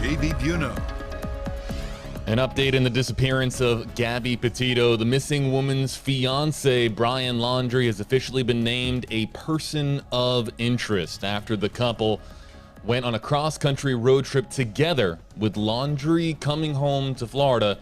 JB Buno. An update in the disappearance of Gabby Petito. The missing woman's fiance, Brian Laundrie, has officially been named a person of interest after the couple went on a cross-country road trip together, with Laundrie coming home to Florida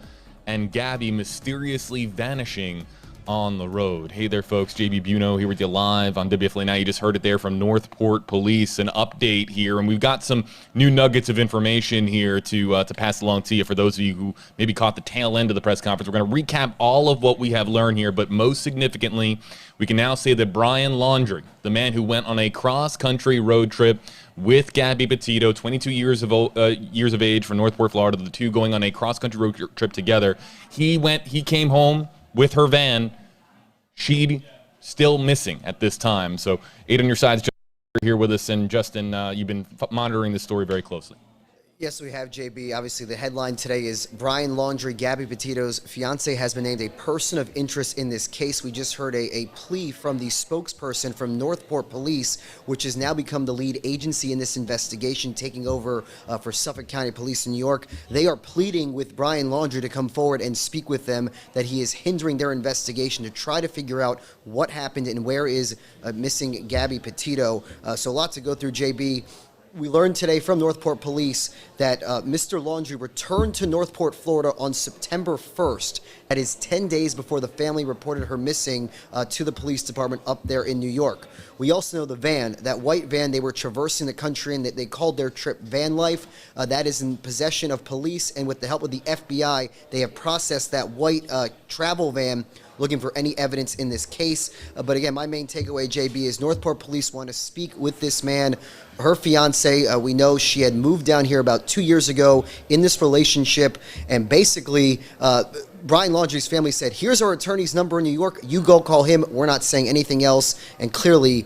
and Gabby mysteriously vanishing on the road. Hey there, folks. JB Buno here with you live on WFLA Now. You just heard it there from Northport Police. An update here, and we've got some new nuggets of information here to pass along to you for those of you who maybe caught the tail end of the press conference. We're going to recap all of what we have learned here, but most significantly, we can now say that Brian Laundrie, the man who went on a cross-country road trip with Gabby Petito, 22 years of age, from Northport, Florida, the two going on a cross-country road trip together. He came home with her van. She still missing at this time. So, Aid on your sides, Justin, here with us, and Justin, you've been monitoring this story very closely. Yes, we have, JB. Obviously, the headline today is Brian Laundrie, Gabby Petito's fiance, has been named a person of interest in this case. We just heard a plea from the spokesperson from Northport Police, which has now become the lead agency in this investigation, taking over for Suffolk County Police in New York. They are pleading with Brian Laundrie to come forward and speak with them, that he is hindering their investigation to try to figure out what happened and where is missing Gabby Petito. So a lot to go through, JB. We learned today from Northport Police that Mr. Laundrie returned to Northport, Florida on September 1st. That is 10 days before the family reported her missing to the police department up there in New York. We also know the van, that white van, they were traversing the country, and they called their trip Van Life. That is in possession of police, and with the help of the FBI, they have processed that white travel van, looking for any evidence in this case. But again, my main takeaway, JB, is Northport Police want to speak with this man. Her fiance, we know she had moved down here about 2 years ago in this relationship, and basically Brian Laundrie's family said, here's our attorney's number in New York, you go call him, we're not saying anything else. And clearly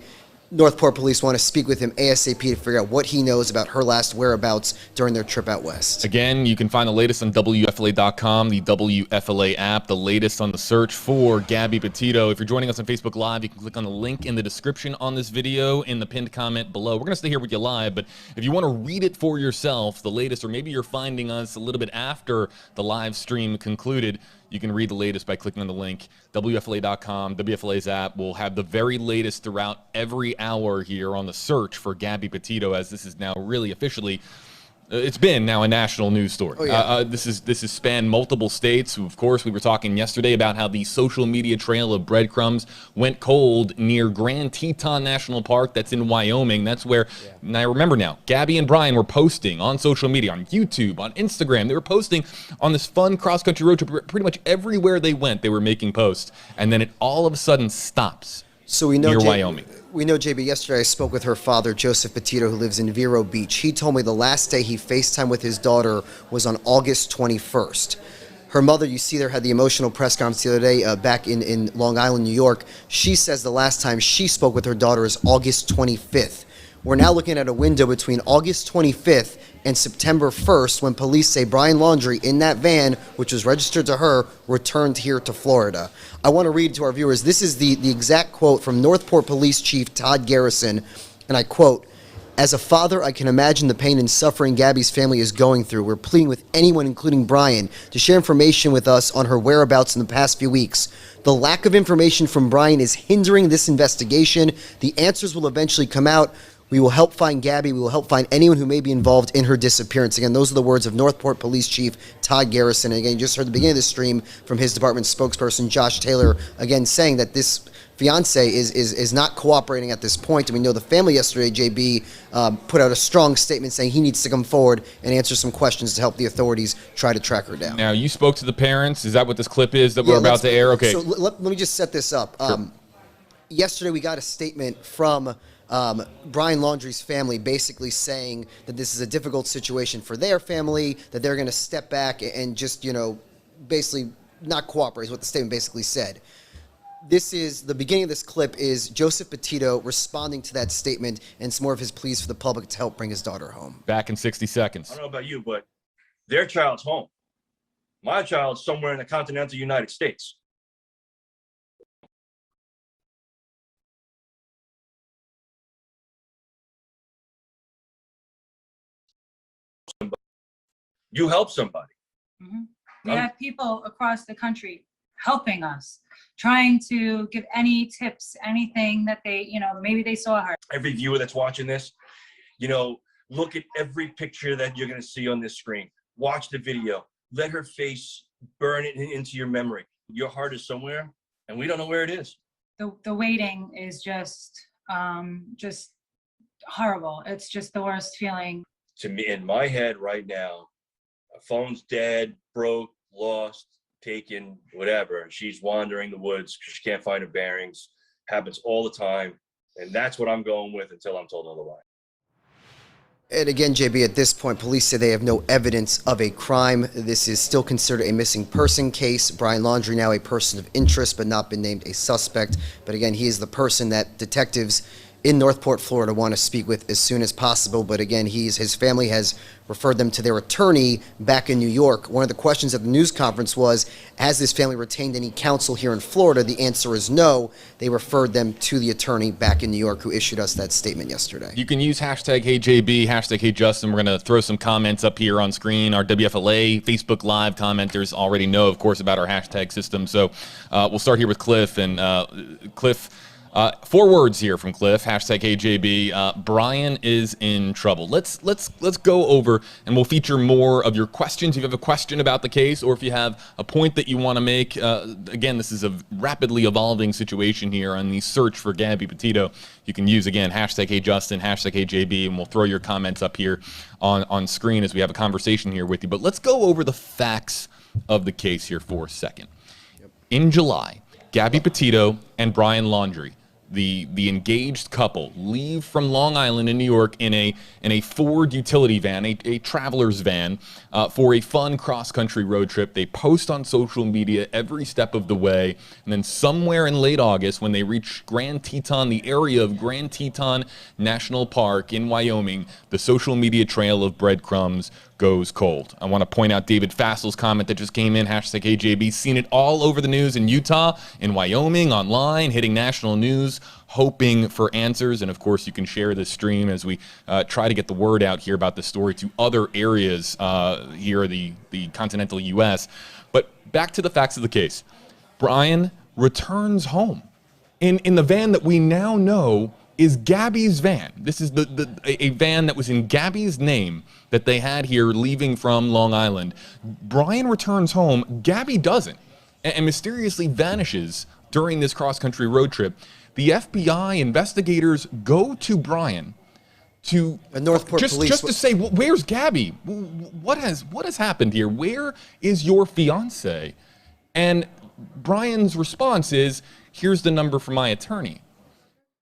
Northport Police want to speak with him ASAP to figure out what he knows about her last whereabouts during their trip out west. Again, you can find the latest on WFLA.com, the WFLA app, the latest on the search for Gabby Petito. If you're joining us on Facebook Live, you can click on the link in the description on this video in the pinned comment below. We're going to stay here with you live, but if you want to read it for yourself, the latest, or maybe you're finding us a little bit after the live stream concluded, you can read the latest by clicking on the link. WFLA.com, WFLA's app will have the very latest throughout every hour here on the search for Gabby Petito, as this is now really officially, it's been now a national news story. Oh, yeah. This has spanned multiple states. Of course, we were talking yesterday about how the social media trail of breadcrumbs went cold near Grand Teton National Park. That's in Wyoming. That's where, and I remember now, Gabby and Brian were posting on social media, on YouTube, on Instagram. They were posting on this fun cross-country road trip. Pretty much everywhere they went, they were making posts. And then it all of a sudden stops. So we know near Wyoming. We know, JB, yesterday I spoke with her father, Joseph Petito, who lives in Vero Beach. He told me the last day he FaceTimed with his daughter was on August 21st. Her mother, you see there, had the emotional press conference the other day back in Long Island, New York. She says the last time she spoke with her daughter is August 25th. We're now looking at a window between August 25th and September 1st when police say Brian Laundrie, in that van, which was registered to her, returned here to Florida. I want to read to our viewers. This is the exact quote from Northport Police Chief Todd Garrison, and I quote, "As a father, I can imagine the pain and suffering Gabby's family is going through. We're pleading with anyone, including Brian, to share information with us on her whereabouts in the past few weeks. The lack of information from Brian is hindering this investigation. The answers will eventually come out. We will help find Gabby. We will help find anyone who may be involved in her disappearance." Again, those are the words of Northport Police Chief Todd Garrison. And again, you just heard the beginning of the stream from his department spokesperson, Josh Taylor, again saying that this fiance is not cooperating at this point. And we know the family yesterday, JB, put out a strong statement saying he needs to come forward and answer some questions to help the authorities try to track her down. Now, you spoke to the parents. Is that what this clip is that we're about to air? Okay. So let me just set this up. Sure. Yesterday, we got a statement from Brian Laundrie's family basically saying that this is a difficult situation for their family, that they're going to step back and just, basically not cooperate is what the statement basically said. This is the beginning of this clip is Joseph Petito responding to that statement and some more of his pleas for the public to help bring his daughter home. Back in 60 seconds. I don't know about you, but their child's home. My child's somewhere in the continental United States. You help somebody. Mhm. We have people across the country helping us, trying to give any tips, anything that they, maybe they saw her. Every viewer that's watching this, look at every picture that you're going to see on this screen. Watch the video. Let her face burn it into your memory. Your heart is somewhere, and we don't know where it is. The waiting is just horrible. It's just the worst feeling. To me, in my head right now, a phone's dead, broke, lost, taken, whatever. She's wandering the woods because she can't find her bearings. Happens all the time. And that's what I'm going with until I'm told otherwise. And again, JB, at this point, police say they have no evidence of a crime. This is still considered a missing person case. Brian Laundrie now a person of interest, but not been named a suspect. But again, he is the person that detectives in Northport, Florida want to speak with as soon as possible. But again, his family has referred them to their attorney back in New York. One of the questions at the news conference was, has this family retained any counsel here in Florida? The answer is no. They referred them to the attorney back in New York who issued us that statement yesterday. You can use hashtag HeyJB, hashtag HeyJustin. We're going to throw some comments up here on screen. Our WFLA Facebook Live commenters already know, of course, about our hashtag system. So we'll start here with Cliff. And Cliff, 4 words here from Cliff, hashtag HeyJB. Brian is in trouble. Let's go over, and we'll feature more of your questions. If you have a question about the case, or if you have a point that you want to make, again, this is a rapidly evolving situation here on the search for Gabby Petito. You can use, again, hashtag HeyJustin, hashtag HeyJB, and we'll throw your comments up here on screen as we have a conversation here with you. But let's go over the facts of the case here for a second. In July, Gabby Petito and Brian Laundrie, the engaged couple, leave from Long Island in New York in a Ford utility van, a traveler's van, for a fun cross-country road trip. They post on social media every step of the way, and then somewhere in late August, when they reach Grand Teton, the area of Grand Teton National Park in Wyoming, the social media trail of breadcrumbs goes cold. I want to point out David Fassel's comment that just came in, hashtag HeyJB, seen it all over the news in Utah, in Wyoming, online, hitting national news, hoping for answers. And of course, you can share this stream as we try to get the word out here about this story to other areas here in the continental U.S. But back to the facts of the case. Brian returns home in the van that we now know is Gabby's van. This is a van that was in Gabby's name that they had here leaving from Long Island. Brian returns home. Gabby doesn't, and mysteriously vanishes during this cross-country road trip. The FBI investigators go to Brian to Northport police just to say, well, where's Gabby? What has happened here? Where is your fiance? And Brian's response is, here's the number for my attorney.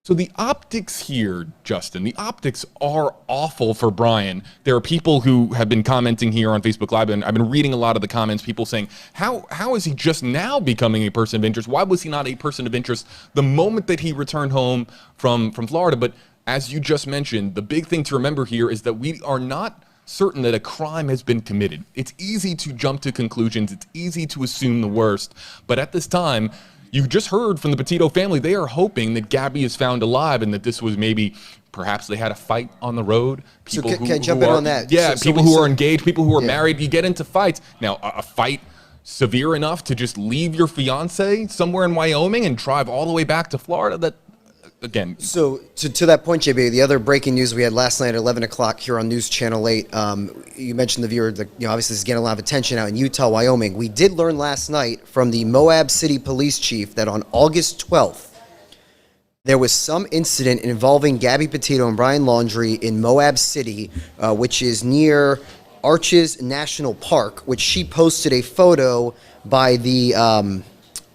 So the optics here, Justin, the optics are awful for Brian. There are people who have been commenting here on Facebook Live, and I've been reading a lot of the comments, people saying, how is he just now becoming a person of interest? Why was he not a person of interest the moment that he returned home from Florida? But as you just mentioned, the big thing to remember here is that we are not certain that a crime has been committed. It's easy to jump to conclusions. It's easy to assume the worst. But at this time, you just heard from the Petito family, they are hoping that Gabby is found alive and that this was perhaps they had a fight on the road. People can I jump in on that? Yeah, people who are engaged, people who are married, you get into fights. Now, a fight severe enough to just leave your fiance somewhere in Wyoming and drive all the way back to Florida, that, again. So to that point, JB, the other breaking news we had last night at 11 o'clock here on News Channel 8, you mentioned the viewer, obviously this is getting a lot of attention out in Utah, Wyoming. We did learn last night from the Moab City Police Chief that on August 12th, there was some incident involving Gabby Petito and Brian Laundrie in Moab City, which is near Arches National Park, which she posted a photo by the, I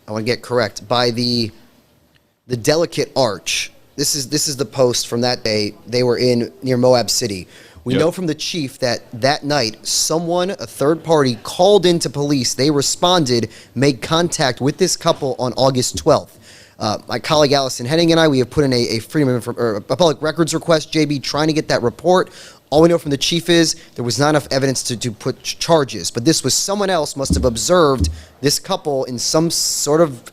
want to get correct, by the Delicate Arch. This is the post from that day. They were near Moab City. We know from the chief that night, someone, a third party, called into police. They responded, made contact with this couple on August 12th. My colleague Allison Henning and I, we have put in a public records request, JB, trying to get that report. All we know from the chief is there was not enough evidence to put charges, but this was someone else must have observed this couple in some sort of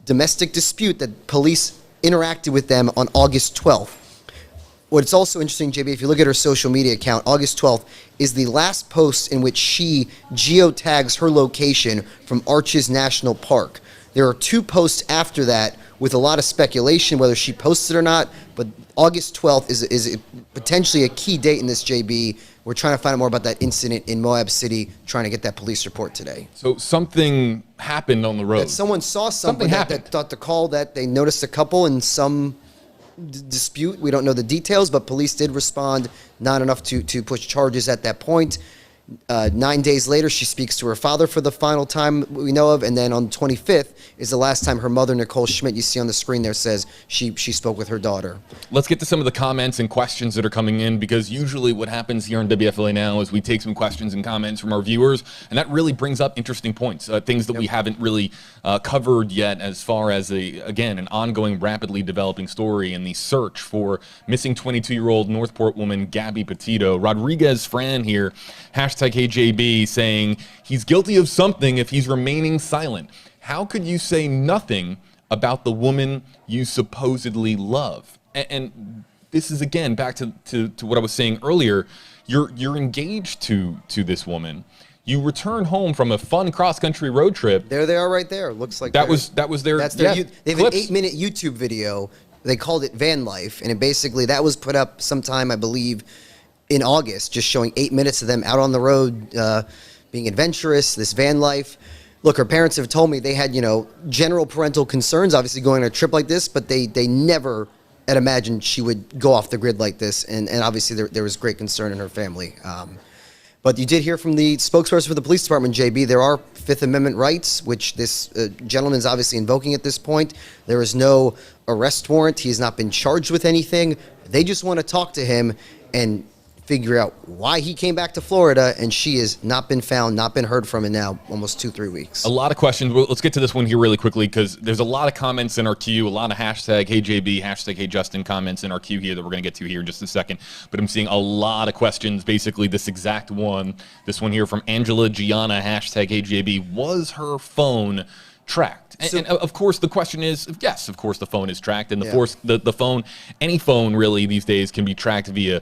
domestic dispute that police interacted with them on August 12th. What's also interesting, JB, if you look at her social media account, August 12th is the last post in which she geotags her location from Arches National Park. There are 2 posts after that with a lot of speculation whether she posted or not, but August 12th is potentially a key date in this, JB. We're trying to find out more about that incident in Moab City, trying to get that police report today. So something happened on the road. That someone saw something that thought the call that they noticed a couple in some dispute. We don't know the details, but police did respond, not enough to push charges at that point. 9 days later, she speaks to her father for the final time we know of, and then on the 25th is the last time her mother, Nicole Schmidt, you see on the screen there, says she spoke with her daughter. Let's get to some of the comments and questions that are coming in, because usually what happens here on WFLA Now is we take some questions and comments from our viewers, and that really brings up interesting points, things that we haven't really covered yet, as far as, again, an ongoing, rapidly developing story in the search for missing 22-year-old Northport woman Gabby Petito. Rodriguez Fran here, #HJB, saying he's guilty of something if he's remaining silent. How could you say nothing about the woman you supposedly love? And this is, again, back to what I was saying earlier. You're engaged to this woman. You return home from a fun cross-country road trip. There they are right there. Looks like that was their. That's their. Yeah, they have an 8-minute YouTube video. They called it Van Life, and that was put up sometime, I believe, in August, just showing 8 minutes of them out on the road, being adventurous, this van life. Look, her parents have told me they had, general parental concerns, obviously going on a trip like this, but they never had imagined she would go off the grid like this, and obviously there was great concern in her family. But you did hear from the spokesperson for the police department, JB, there are Fifth Amendment rights, which this gentleman is obviously invoking at this point. There is no arrest warrant. He has not been charged with anything. They just want to talk to him and figure out why he came back to Florida, and she has not been found, not been heard from in now almost 2-3 weeks. A lot of questions. Well, let's get to this one here really quickly, because there's a lot of comments in our queue, a lot of #HeyJB, #HeyJustin comments in our queue here that we're going to get to here in just a second. But I'm seeing a lot of questions, basically this exact one. This one here from Angela Gianna, #HeyJB. Was her phone tracked? And of course, the question is, yes, of course the phone is tracked. And the phone, any phone really these days can be tracked via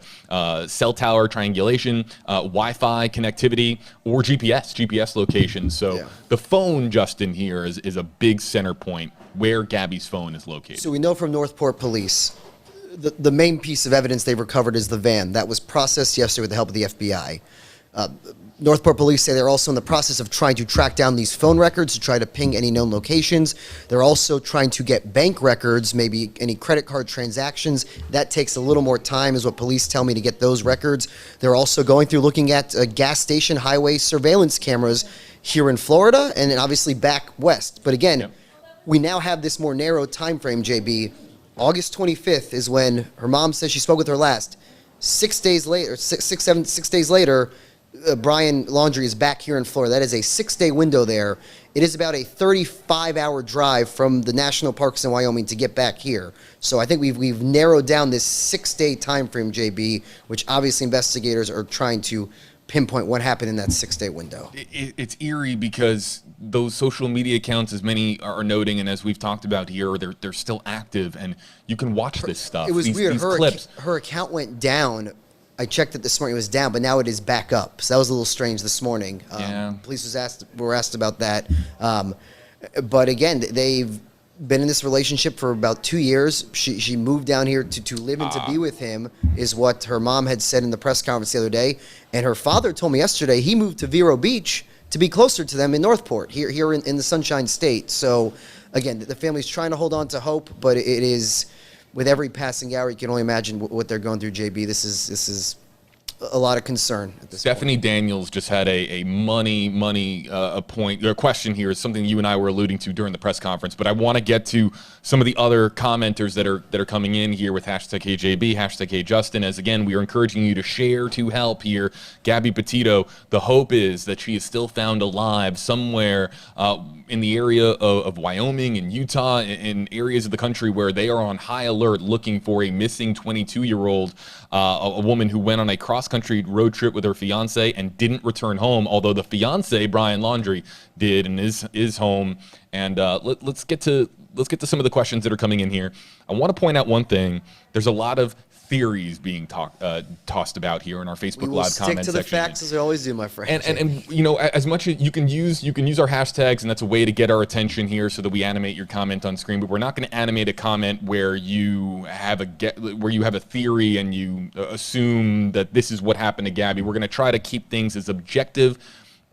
cell tower triangulation, Wi-Fi connectivity, or GPS location. So the phone, Justin, here is a big center point where Gabby's phone is located. So we know from Northport Police, the main piece of evidence they've recovered is the van. That was processed yesterday with the help of the FBI. Northport Police say they're also in the process of trying to track down these phone records to try to ping any known locations. They're also trying to get bank records, maybe any credit card transactions. That takes a little more time, is what police tell me, to get those records. They're also going through looking at gas station highway surveillance cameras here in Florida and then obviously back west. But again, we now have this more narrow time frame, JB. August 25th is when her mom says she spoke with her last. 6 days later, 6 days later, Brian Laundrie is back here in Florida. That is a 6-day window there. It is about a 35-hour drive from the national parks in Wyoming to get back here. So I think we've narrowed down this 6-day time frame, JB, which obviously investigators are trying to pinpoint what happened in that 6-day window. It's eerie because those social media accounts, as many are noting, and as we've talked about here, they're still active, and you can watch this stuff. It was weird. These clips. Her account went down. I checked it this morning. It was down, but now it is back up. So that was a little strange this morning. Police were asked about that. But again, they've been in this relationship for about 2 years. She moved down here to live and to be with him, is what her mom had said in the press conference the other day. And her father told me yesterday he moved to Vero Beach to be closer to them in Northport, here in the Sunshine State. So again, the family's trying to hold on to hope, but it is, with every passing hour, you can only imagine what they're going through, JB. This is a lot of concern at this Stephanie point. Daniels just had a point, or a question here, is something you and I were alluding to during the press conference, but I want to get to some of the other commenters that are coming in here with #HeyJB, #HeyJustin, as again, we are encouraging you to share to help here. Gabby Petito, the hope is that she is still found alive somewhere in the area of Wyoming and Utah, in areas of the country where they are on high alert looking for a missing 22-year-old, a woman who went on a cross-country road trip with her fiance and didn't return home, although the fiance, Brian Laundrie, did and is home. And let's get to some of the questions that are coming in here. I want to point out one thing. There's a lot of theories being tossed about here in our Facebook We will Live stick comment to the section. facts as we always do, my friend. And you know, as much as you can use our hashtags, and that's a way to get our attention here so that we animate your comment on screen. But we're not going to animate a comment where you have a theory and you assume that this is what happened to Gabby. We're going to try to keep things as objective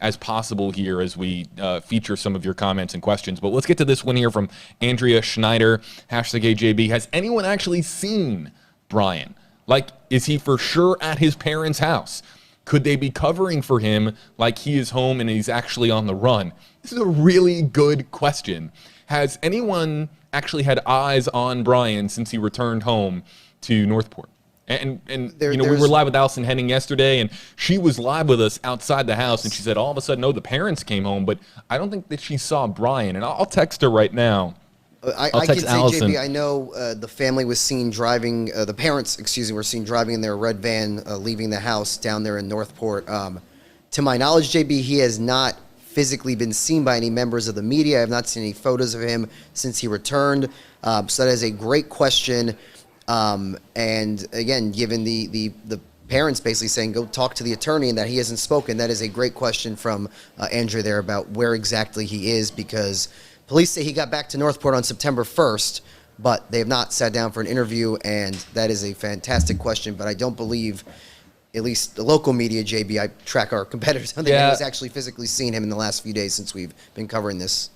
as possible here as we feature some of your comments and questions. But let's get to this one here from Andrea Schneider, #AJB. Has anyone actually seen Brian? Like, is he for sure at his parents' house? Could they be covering for him like he is home and he's actually on the run? This is a really good question. Has anyone actually had eyes on Brian since he returned home to Northport? And we were live with Allison Henning yesterday, and she was live with us outside the house, and she said all of a sudden, oh, the parents came home, but I don't think that she saw Brian. And I'll text her right now. I can say, JB, I know the family was seen driving, the parents, were seen driving in their red van, leaving the house down there in Northport. To my knowledge, JB, he has not physically been seen by any members of the media. I have not seen any photos of him since he returned. So that is a great question. And again, given the parents basically saying, go talk to the attorney, and that he hasn't spoken, that is a great question from Andrea there about where exactly he is, because police say he got back to Northport on September 1st, but they have not sat down for an interview, and that is a fantastic question. But I don't believe, at least the local media, JB, I track our competitors, I think anyone's actually physically seen him in the last few days since we've been covering this.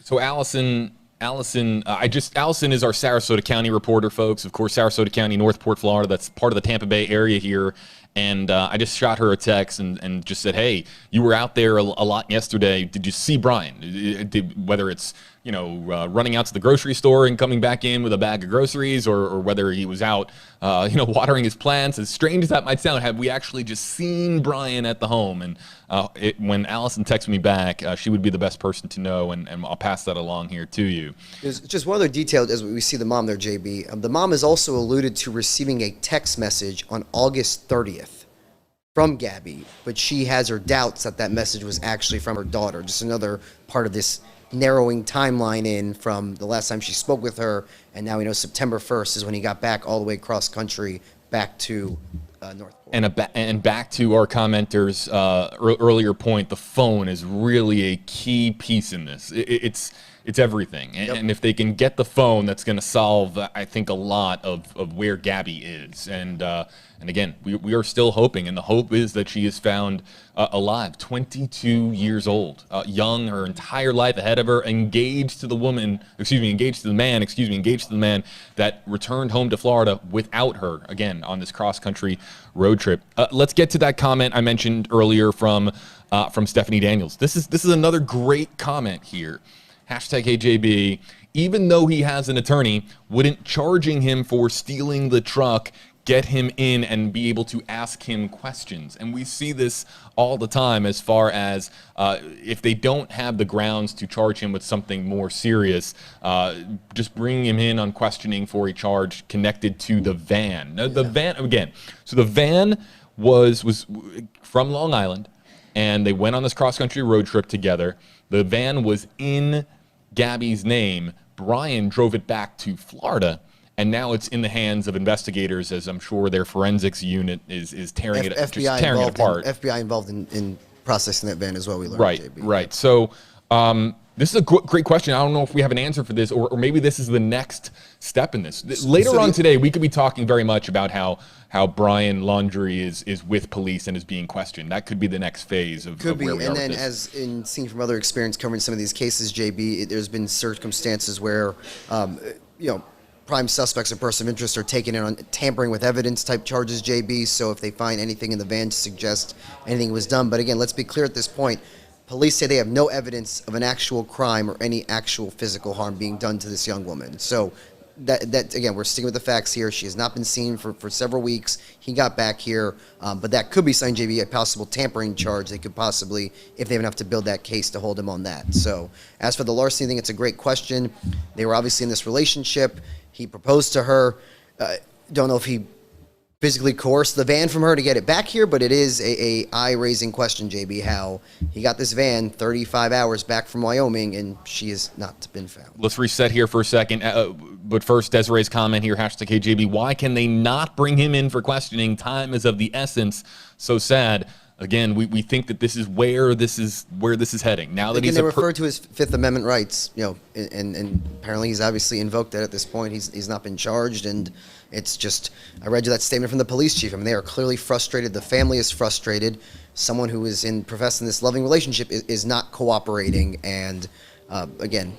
So Allison is our Sarasota County reporter, folks. Of course, Sarasota County, Northport, Florida. That's part of the Tampa Bay area here. And I just shot her a text and just said, hey, you were out there a lot yesterday. Did you see Brian? Whether it's, running out to the grocery store and coming back in with a bag of groceries, or whether he was out, watering his plants. As strange as that might sound, have we actually just seen Brian at the home? And when Allison texted me back, she would be the best person to know, and I'll pass that along here to you. There's just one other detail as we see the mom there, JB. The mom has also alluded to receiving a text message on August 30th from Gabby, but she has her doubts that message was actually from her daughter. Just another part of this narrowing timeline in from the last time she spoke with her, and now we know September 1st is when he got back all the way cross country back to Northport. And back to our commenter's earlier point, the phone is really a key piece in this. It's everything. And if they can get the phone, that's going to solve, I think, a lot of where Gabby is. And again, we are still hoping, and the hope is that she is found alive, 22 years old, young, her entire life ahead of her, engaged to the man that returned home to Florida without her, again, on this cross-country road trip. Let's get to that comment I mentioned earlier from Stephanie Daniels. This is another great comment here. #AJB, even though he has an attorney, wouldn't charging him for stealing the truck get him in and be able to ask him questions? And we see this all the time as far as if they don't have the grounds to charge him with something more serious, just bringing him in on questioning for a charge connected to the van. Now, the van, again, so the van was from Long Island, and they went on this cross-country road trip together. The van was in Gabby's name. Brian drove it back to Florida, and now it's in the hands of investigators, as I'm sure their forensics unit is tearing it apart. FBI involved in processing that van as well, we learned. Right. So this is a great question. I don't know if we have an answer for this, or maybe this is the next step in this. Later on today, we could be talking very much about how Brian Laundrie is with police and is being questioned. That could be the next phase of where we are. And then, with this. as in seen from other experience covering some of these cases, JB, there's been circumstances where, prime suspects or person of interest are taken in on tampering with evidence type charges, JB. So if they find anything in the van to suggest anything was done. But again, let's be clear at this point. Police say they have no evidence of an actual crime or any actual physical harm being done to this young woman. So that again, we're sticking with the facts here. She has not been seen for several weeks. He got back here, but that could be signed, JB, a possible tampering charge. They could possibly, if they have enough to build that case, to hold him on that. So as for the larceny thing, it's a great question. They were obviously in this relationship. He proposed to her. Don't know if he physically coerce the van from her to get it back here, but it is a eye-raising question, JB, how he got this van 35 hours back from Wyoming and she has not been found. Let's reset here for a second. But first, Desiree's comment here, hashtag KJB. Why can they not bring him in for questioning? Time is of the essence. So sad. Again, we think that this is where this is heading. Now that they refer to his Fifth Amendment rights, you know, and apparently he's obviously invoked that at this point. He's not been charged, and it's just, I read you that statement from the police chief. I mean, they are clearly frustrated. The family is frustrated. Someone who is professing this loving relationship is not cooperating, and again,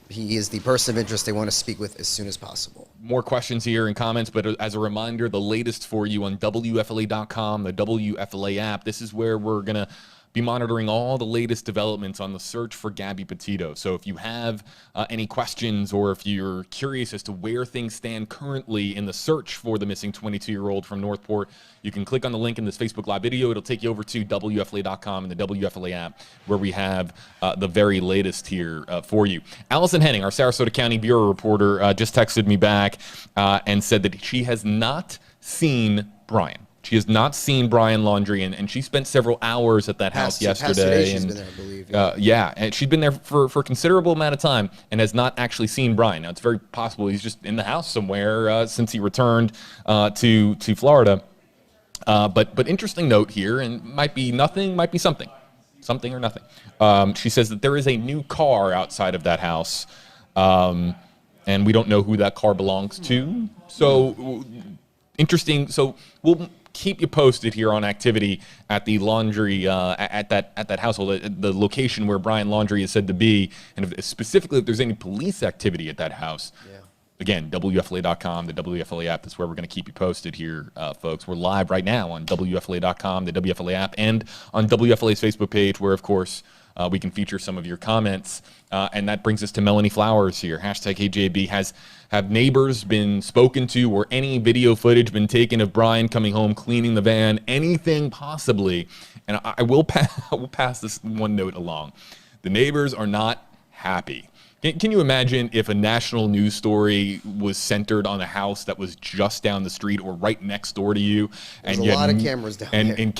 he is the person of interest they want to speak with as soon as possible. More questions here and comments, but as a reminder, the latest for you on WFLA.com, the WFLA app. This is where we're going to be monitoring all the latest developments on the search for Gabby Petito. So if you have any questions or if you're curious as to where things stand currently in the search for the missing 22-year-old from Northport, you can click on the link in this Facebook Live video. It'll take you over to WFLA.com and the WFLA app, where we have the very latest here for you. Allison Henning, our Sarasota County Bureau reporter, just texted me back and said that she has not seen Brian. She has not seen Brian Laundrie, and she spent several hours at that house yesterday. She's been there, I believe. Yeah, and she'd been there for a considerable amount of time and has not actually seen Brian. Now, it's very possible he's just in the house somewhere since he returned to Florida. But interesting note here, and might be nothing, might be something or nothing. She says that there is a new car outside of that house, and we don't know who that car belongs to. So interesting. So we'll keep you posted here on activity at the Laundrie at that household, the location where Brian Laundrie is said to be, and specifically if there's any police activity at that house. Yeah. Again, WFLA.com, the WFLA app. That's where we're going to keep you posted here, folks. We're live right now on WFLA.com, the WFLA app, and on WFLA's Facebook page, where, of course, we can feature some of your comments. And that brings us to Melanie Flowers here. Hashtag KJB. Have neighbors been spoken to, or any video footage been taken of Brian coming home, cleaning the van, anything possibly? And I will pass this one note along. The neighbors are not happy. Can you imagine if a national news story was centered on a house that was just down the street or right next door to you? There's a lot of cameras down there. And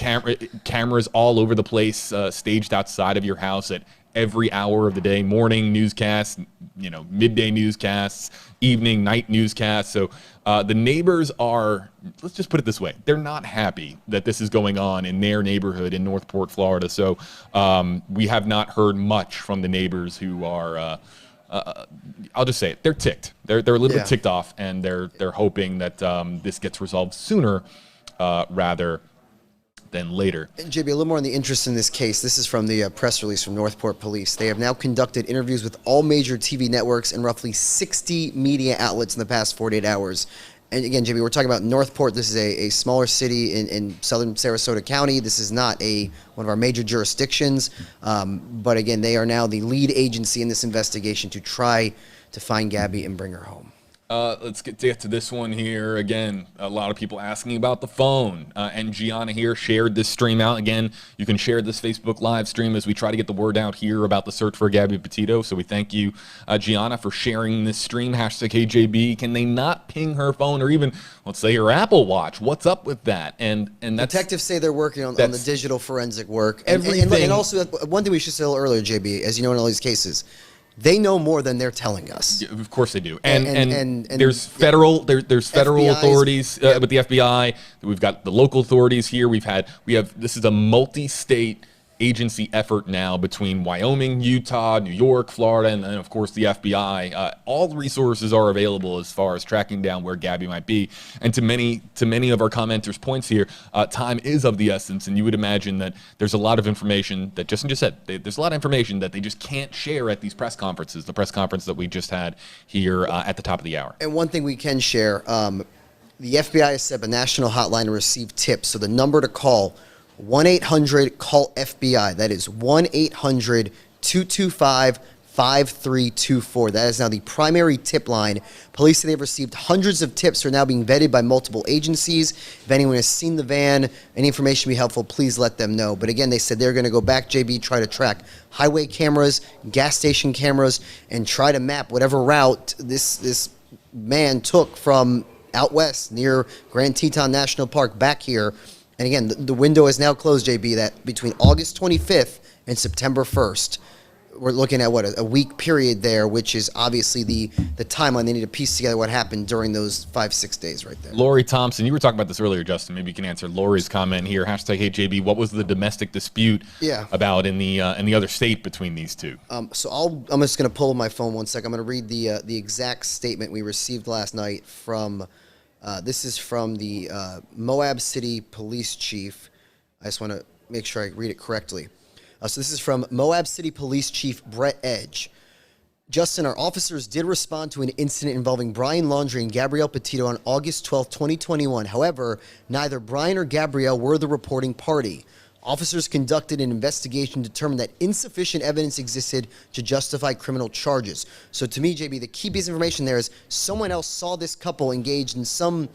cameras all over the place, staged outside of your house at every hour of the day, morning newscasts, midday newscasts, evening, night newscasts. So the neighbors are, let's just put it this way, they're not happy that this is going on in their neighborhood in Northport, Florida. So we have not heard much from the neighbors who are, I'll just say it, they're ticked. They're a little bit ticked off, and they're hoping that this gets resolved sooner rather than later. And JB, a little more on the interest in this case. This is from the press release from Northport Police. They have now conducted interviews with all major TV networks and roughly 60 media outlets in the past 48 hours. And again, JB, we're talking about Northport. This is a smaller city in southern Sarasota County. This is not one of our major jurisdictions. But again, they are now the lead agency in this investigation to try to find Gabby and bring her home. Let's get to this one here. Again, a lot of people asking about the phone. And Gianna here shared this stream out. Again, you can share this Facebook live stream as we try to get the word out here about the search for Gabby Petito. So we thank you, Gianna, for sharing this stream. Hashtag KJB. Can they not ping her phone or even, let's say, her Apple Watch? What's up with that? And that's, detectives say they're working on the digital forensic work. Everything. And also, one thing we should say a little earlier, JB, as you know in all these cases, they know more than they're telling us. Yeah, of course they do. And there's federal authorities with the FBI. We've got the local authorities here. This is a multi-state agency effort now between Wyoming, Utah, New York, Florida, and of course the FBI. All the resources are available as far as tracking down where Gabby might be. And to many of our commenters' points here, time is of the essence, and you would imagine that there's a lot of information that Justin just said. There's a lot of information that they just can't share at these press conferences. The press conference that we just had here at the top of the hour. And one thing we can share, the FBI has set up a national hotline to receive tips. So the number to call, 1-800-CALL-FBI. That is 1-800-225-5324. That is now the primary tip line. Police say they've received hundreds of tips, are now being vetted by multiple agencies. If anyone has seen the van, any information be helpful, please let them know. But again, they said they're going to go back, JB, try to track highway cameras, gas station cameras, and try to map whatever route this man took from out west near Grand Teton National Park back here. And again, the window is now closed, JB, that between August 25th and September 1st, we're looking at what, a week period there, which is obviously the timeline. They need to piece together what happened during those 5-6 days right there. Lori Thompson, you were talking about this earlier, Justin. Maybe you can answer Lori's comment here. Hashtag HeyJB. What was the domestic dispute about in the other state between these two? So I'm just going to pull my phone one sec. I'm going to read the exact statement we received last night from. This is from the Moab City Police Chief. I just want to make sure I read it correctly. So this is from Moab City Police Chief Brett Edge. Justin, our officers did respond to an incident involving Brian Laundrie and Gabrielle Petito on August 12, 2021. However, neither Brian or Gabrielle were the reporting party. Officers conducted an investigation, determined that insufficient evidence existed to justify criminal charges. So to me, JB, the key piece of information there is someone else saw this couple engaged in some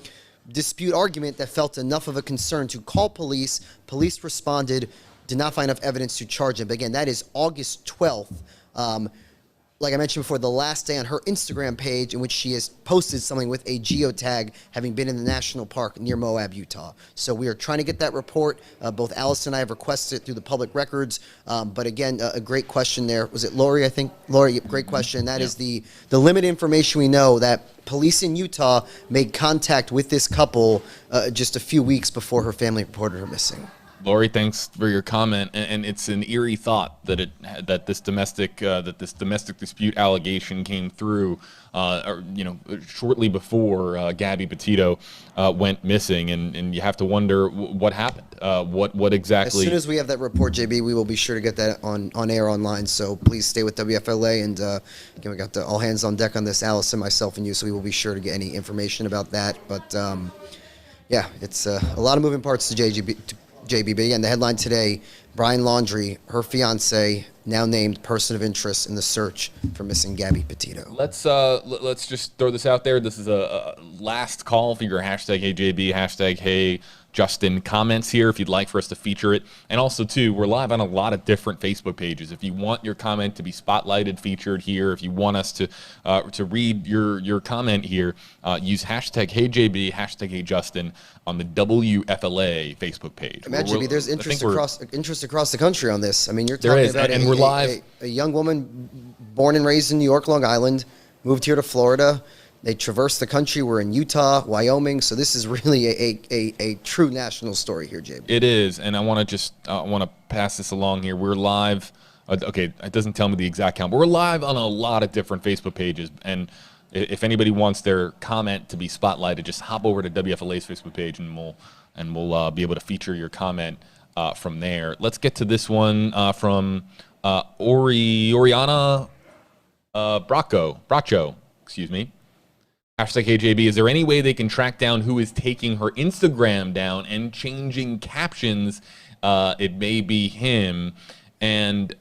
dispute argument that felt enough of a concern to call police. Police responded, did not find enough evidence to charge him. But again, that is August 12th. Like I mentioned before, the last day on her Instagram page in which she has posted something with a geotag having been in the national park near Moab, Utah. So we are trying to get that report. Both Alice and I have requested it through the public records. But again, a great question there. Was it Lori, I think? Lori, great question. That is the limited information we know, that police in Utah made contact with this couple just a few weeks before her family reported her missing. Lori, thanks for your comment, and it's an eerie thought that this domestic dispute allegation came through, shortly before Gabby Petito went missing, and you have to wonder what happened, what exactly. As soon as we have that report, JB, we will be sure to get that on air online. So please stay with WFLA, and again, we got all hands on deck on this, Alice and myself and you. So we will be sure to get any information about that. But yeah, it's a lot of moving parts to JB, but again, the headline today, Brian Laundrie, her fiance, now named person of interest in the search for missing Gabby Petito. Let's just throw this out there. This is a last call for your hashtag HeyJB, hashtag HeyJustin comments here if you'd like for us to feature it. And also, too, we're live on a lot of different Facebook pages. If you want your comment to be spotlighted, featured here, if you want us to read your comment here, use hashtag HeyJB, hashtag HeyJustin on the WFLA Facebook page. Imagine there's interest across the country on this. I mean, you're there talking is, about and we're live. A young woman born and raised in New York, Long Island, moved here to Florida. They traversed the country. We're in Utah, Wyoming. So this is really a true national story here, JB. It is, and I want to pass this along here. We're live. Okay, it doesn't tell me the exact count, but we're live on a lot of different Facebook pages, and if anybody wants their comment to be spotlighted, just hop over to WFLA's Facebook page, and we'll be able to feature your comment from there. Let's get to this one from Oriana Bracho. Excuse me. Hashtag HeyJB. Is there any way they can track down who is taking her Instagram down and changing captions? It may be him. And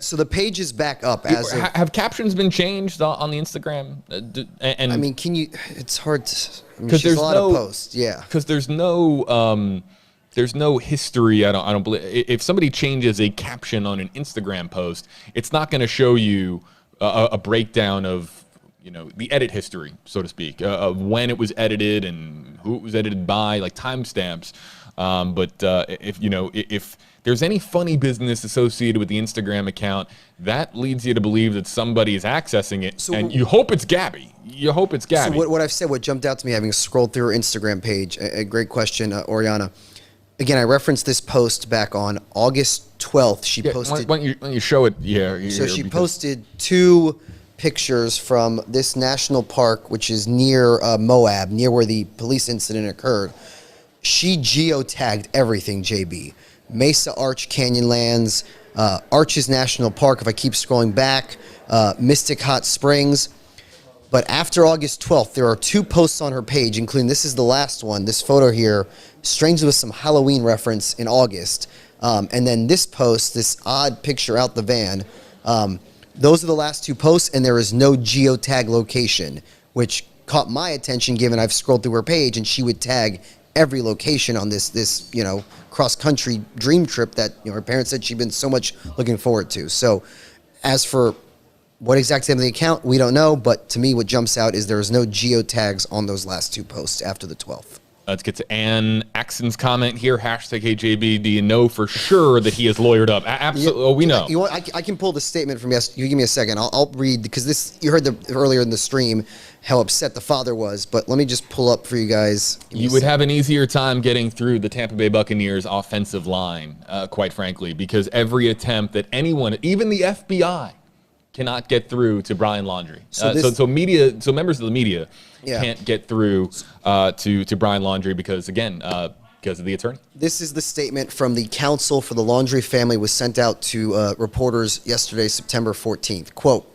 so the page is back up. Have captions been changed on the Instagram? And I mean, it's hard to, because there's a lot of posts. Yeah. Because there's no history. I don't believe, if somebody changes a caption on an Instagram post, it's not going to show you a breakdown of, the edit history, so to speak, of when it was edited and who it was edited by, like timestamps. But if there's any funny business associated with the Instagram account, that leads you to believe that somebody is accessing it, and you hope it's Gabby. You hope it's Gabby. So what I've said, what jumped out to me having scrolled through her Instagram page, a great question, Oriana. Again, I referenced this post back on August 12th. She posted. Why don't you show it? So she posted 2 pictures from this national park, which is near Moab, near where the police incident occurred. She geotagged everything, JB. Mesa Arch Canyonlands, Arches National Park, if I keep scrolling back, Mystic Hot Springs. But after August 12th, there are 2 posts on her page, including, this is the last one, this photo here, strangely with some Halloween reference in August. And then this post, this odd picture out the van. Those are the last 2 posts, and there is no geotag location, which caught my attention given I've scrolled through her page, and she would tag every location on this cross-country dream trip that her parents said she'd been so much looking forward to. So as for What exactly happened to the account, we don't know. But to me, what jumps out is there is no geotags on those last 2 posts after the 12th. Let's get to Ann Axon's comment here. Hashtag HJB. Do you know for sure that he is lawyered up? Absolutely. Oh, we know. You know what? I can pull the statement from yesterday. You give me a second. I'll read, because this, you heard earlier in the stream how upset the father was. But let me just pull up for you guys. You would have an easier time getting through the Tampa Bay Buccaneers offensive line, quite frankly, because every attempt that anyone, even the FBI, cannot get through to Brian Laundrie. So members of the media can't get through to Brian Laundrie because of the attorney. This is the statement from the counsel for the Laundrie family, was sent out to reporters yesterday, September 14th. Quote,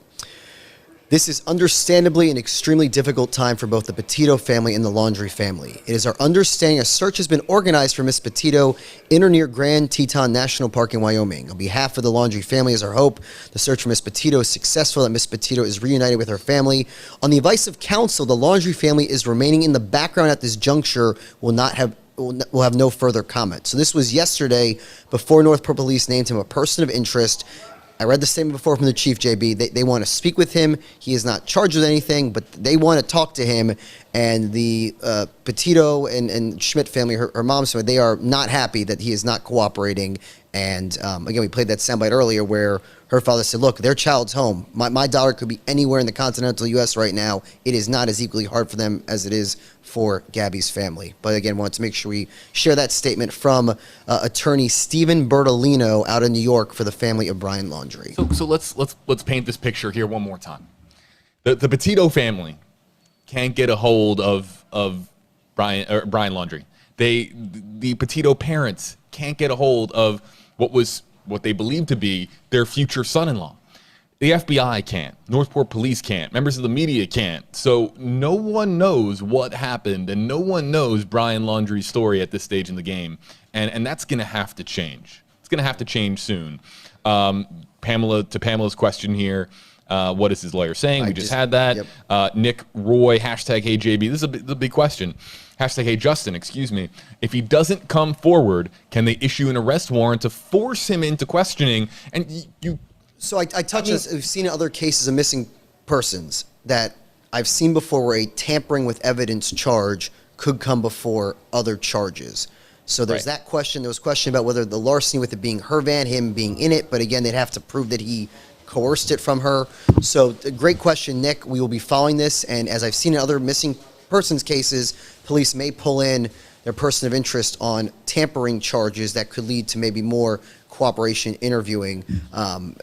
"This is understandably an extremely difficult time for both the Petito family and the Laundrie family. It is our understanding a search has been organized for Miss Petito in or near Grand Teton National Park in Wyoming. On behalf of the Laundrie family, it is our hope the search for Miss Petito is successful, that Miss Petito is reunited with her family. On the advice of counsel, the Laundrie family is remaining in the background at this juncture, will have no further comment." So this was yesterday, before Northport Police named him a person of interest. I read the statement before from the chief, JB. They want to speak with him. He is not charged with anything, but they want to talk to him. And the Petito and Schmidt family, her mom's family, they are not happy that he is not cooperating. And again, we played that soundbite earlier where her father said, look, their child's home. My daughter could be anywhere in the continental U.S. right now. It is not as equally hard for them as it is for Gabby's family. But again, wanted to make sure we share that statement from attorney Stephen Bertolino out in New York for the family of Brian Laundrie. So let's paint this picture here one more time. The Petito family can't get a hold of Brian Laundrie. The Petito parents can't get a hold of what they believe to be their future son-in-law. The FBI can't. Northport Police can't. Members of the media can't. So no one knows what happened, and no one knows Brian Laundrie's story at this stage in the game. And that's going to have to change. It's going to have to change soon. Pamela's question here, what is his lawyer saying? We just had that. Yep. Nick Roy, hashtag HeyJB. This is a big question. Hashtag HeyJustin, excuse me. If he doesn't come forward, can they issue an arrest warrant to force him into questioning? And So I touch this. We've seen in other cases of missing persons that I've seen before where a tampering with evidence charge could come before other charges. So there's that question. There was a question about whether the larceny with it being her van, him being in it, but again, they'd have to prove that he coerced it from her. So a great question, Nick. We will be following this, and as I've seen in other missing persons cases, police may pull in their person of interest on tampering charges that could lead to maybe more cooperation interviewing.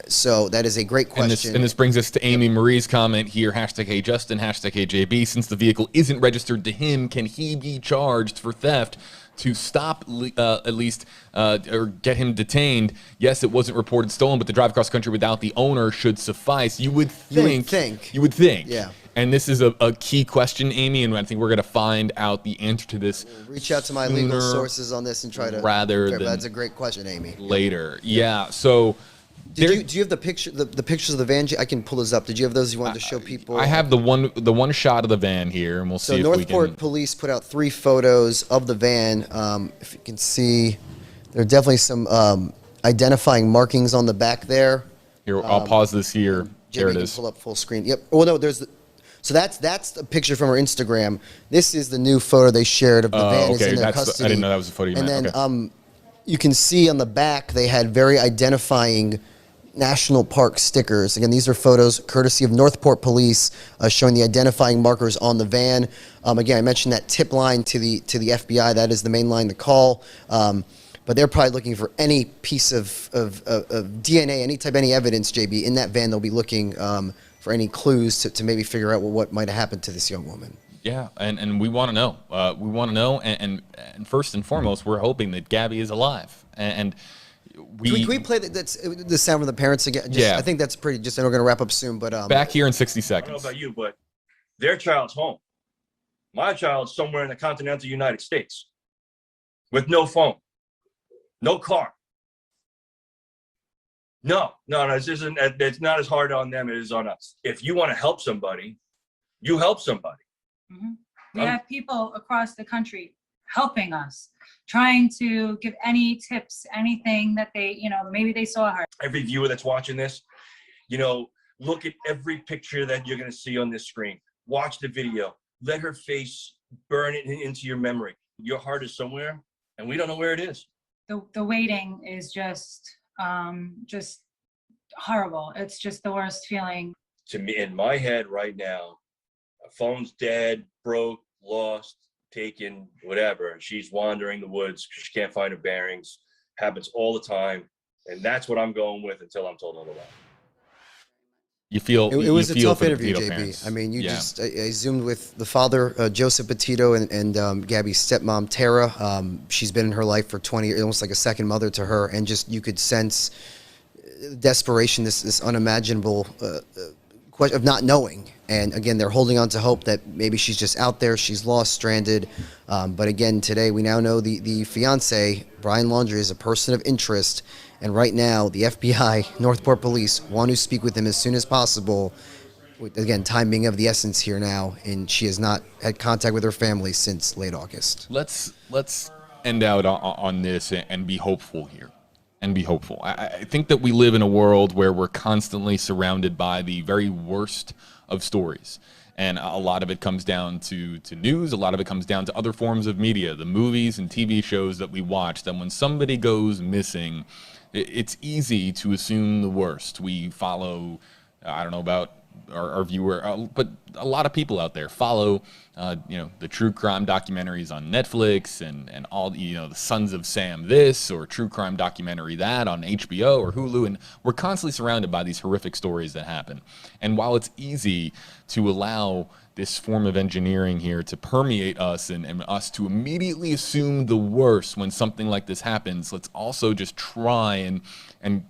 So that is a great question. And this brings us to Amy Marie's comment here, hashtag HeyJustin, hashtag HeyJB. Since the vehicle isn't registered to him, can he be charged for theft to stop at least or get him detained? Yes, it wasn't reported stolen, but the drive across country without the owner should suffice. You would think. You would think. Yeah. And this is a key question, Amy, and I think we're going to find out the answer to this. We'll reach out to my legal sources on this and try to. That's a great question, Amy. Later. Yeah. So. Do you have the pictures of the van? I can pull those up. Did you have those you wanted to show people? I have the one shot of the van here, and we'll see if we can. So Northport Police put out 3 photos of the van. If you can see, there are definitely some identifying markings on the back there. Here, I'll pause this here. There it is. Pull up full screen. Yep. Oh no, so that's a picture from our Instagram. This is the new photo they shared of the van. Okay, in their custody. I didn't know that was a photo you meant. And then you can see on the back they had very identifying national park stickers. Again, these are photos courtesy of Northport Police showing the identifying markers on the van. Again, I mentioned that tip line to the FBI. That is the main line to call. But they're probably looking for any piece of DNA, any evidence, JB, in that van. They'll be looking for any clues to maybe figure out what might have happened to this young woman. Yeah, and we want to know. We want to know, and first and foremost, we're hoping that Gabby is alive. And can we play the sound from the parents again? I think that's pretty. Just, and we're going to wrap up soon. But back here in 60 seconds. I don't know about you, but their child's home. My child's somewhere in the continental United States with no phone, no car. No, it's not as hard on them as it is on us. If you want to help somebody, you help somebody. Mm-hmm. We have people across the country helping us, trying to give any tips, anything that they, maybe they saw her. Every viewer that's watching this, Look at every picture that you're going to see on this screen. Watch the video. Let her face burn it into your memory. Your heart is somewhere, and we don't know where it is. The waiting is just horrible. It's just the worst feeling. To me, in my head right now, a phone's dead, broke, lost, taken, whatever. She's wandering the woods because she can't find her bearings. Happens all the time. And that's what I'm going with until I'm told otherwise. You feel it was a tough for the interview, Petito JB. parents. I mean, Yeah. I zoomed with the father, Joseph Petito, and Gabby's stepmom, Tara. She's been in her life for 20 years, almost like a second mother to her, and just you could sense desperation, this unimaginable question of not knowing. And again, they're holding on to hope that maybe she's just out there, she's lost, stranded. But again, today we now know the fiance, Brian Laundrie, is a person of interest. And right now, the FBI, Northport Police, want to speak with him as soon as possible. Again, time being of the essence here now, and she has not had contact with her family since late August. Let's end out on this and be hopeful here. And be hopeful. I think that we live in a world where we're constantly surrounded by the very worst of stories. And a lot of it comes down to news. A lot of it comes down to other forms of media, the movies and TV shows that we watch. That when somebody goes missing, it's easy to assume the worst. We follow, I don't know about our viewer, but a lot of people out there follow, the true crime documentaries on Netflix and all, the Sons of Sam this or true crime documentary that on HBO or Hulu. And we're constantly surrounded by these horrific stories that happen. And while it's easy to allow this form of engineering here to permeate us and us to immediately assume the worst when something like this happens, let's also just try and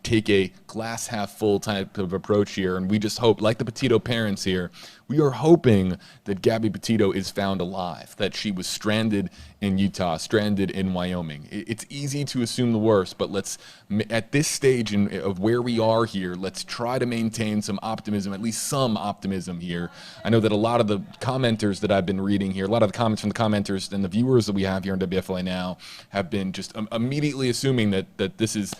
take a glass half full type of approach here. And we just hope, like the Petito parents here, we are hoping that Gabby Petito is found alive, that she was stranded in Utah, stranded in Wyoming. It's easy to assume the worst, but let's, at this stage of where we are here, let's try to maintain some optimism, at least some optimism here. I know that a lot of the commenters that I've been reading here, a lot of the comments from the commenters and the viewers that we have here on WFLA Now have been just immediately assuming that this is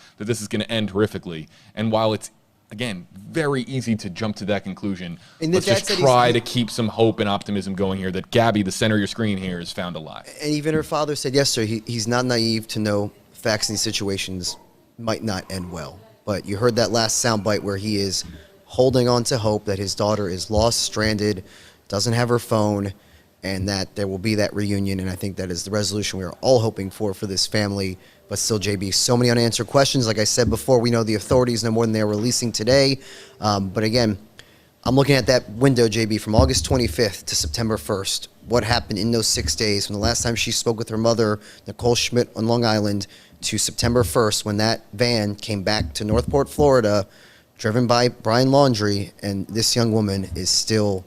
going to end horrifically. And while it's, again, very easy to jump to that conclusion, And let's the just dad said try to keep some hope and optimism going here that Gabby, the center of your screen here, is found alive. And even her father said yesterday he's not naive to know facts in these situations might not end well. But you heard that last soundbite where he is holding on to hope that his daughter is lost, stranded, doesn't have her phone, and that there will be that reunion. And I think that is the resolution we are all hoping for this family. But still, JB, so many unanswered questions. Like I said before, we know the authorities know more than they're releasing today. But again, I'm looking at that window, JB, from August 25th to September 1st. What happened in those 6 days from the last time she spoke with her mother, Nicole Schmidt, on Long Island, to September 1st, when that van came back to Northport, Florida, driven by Brian Laundrie, and this young woman is still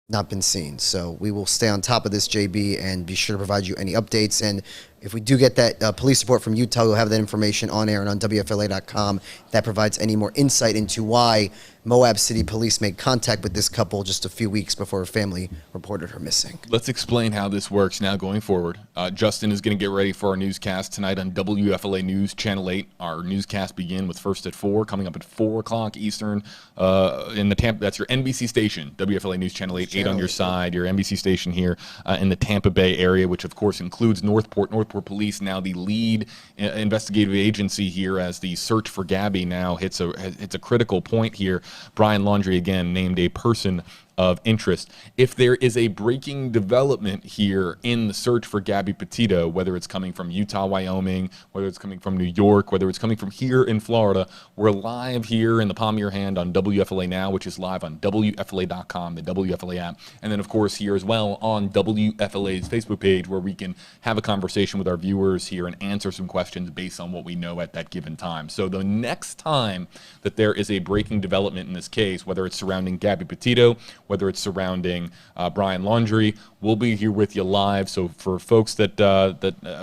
not been seen. So we will stay on top of this, JB, and be sure to provide you any updates. And if we do get that police report from Utah, we'll have that information on air and on WFLA.com. That provides any more insight into why Moab City Police made contact with this couple just a few weeks before her family reported her missing. Let's explain how this works now going forward. Justin is going to get ready for our newscast tonight on WFLA News Channel 8. Our newscast begin with First at 4, coming up at 4 o'clock Eastern in the Tampa. That's your NBC station, WFLA News Channel 8 on your side, your NBC station here in the Tampa Bay area, which of course includes Northport Police, now the lead investigative agency here as the search for Gabby now hits a critical point here. Brian Laundrie, again, named a person of interest. If there is a breaking development here in the search for Gabby Petito, whether it's coming from Utah, Wyoming, whether it's coming from New York, whether it's coming from here in Florida, we're live here in the palm of your hand on WFLA Now, which is live on WFLA.com, the WFLA app, and then, of course, here as well on WFLA's Facebook page, where we can have a conversation with our viewers here and answer some questions based on what we know at that given time. So the next time that there is a breaking development in this case, whether it's surrounding Gabby Petito, whether it's surrounding Brian Laundrie. We'll be here with you live. So for folks that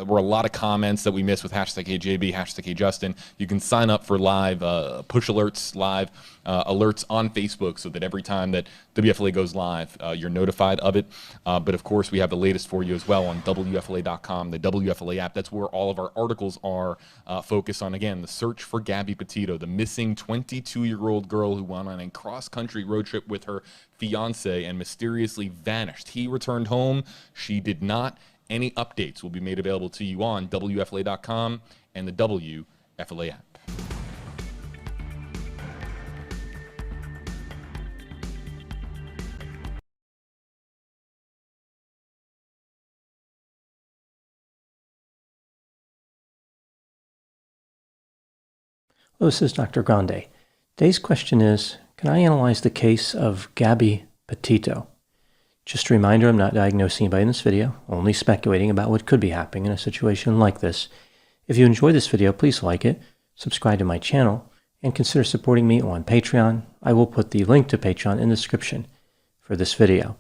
were a lot of comments that we missed with hashtag HeyJB, hashtag HeyJustin, you can sign up for live push alerts, live alerts on Facebook, so that every time that WFLA goes live, you're notified of it. But of course, we have the latest for you as well on WFLA.com, the WFLA app. That's where all of our articles are focused on, again, the search for Gabby Petito, the missing 22-year-old girl who went on a cross-country road trip with her fiance and mysteriously vanished. He returned home. She did not. Any updates will be made available to you on WFLA.com and the WFLA app. Hello, this is Dr. Grande. Today's question is, can I analyze the case of Gabby Petito? Just a reminder, I'm not diagnosing anybody in this video, only speculating about what could be happening in a situation like this. If you enjoyed this video, please like it, subscribe to my channel, and consider supporting me on Patreon. I will put the link to Patreon in the description for this video.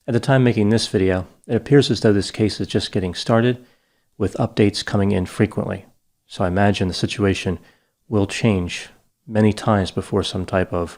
At the time making this video, it appears as though this case is just getting started, with updates coming in frequently. So I imagine the situation will change many times before some type of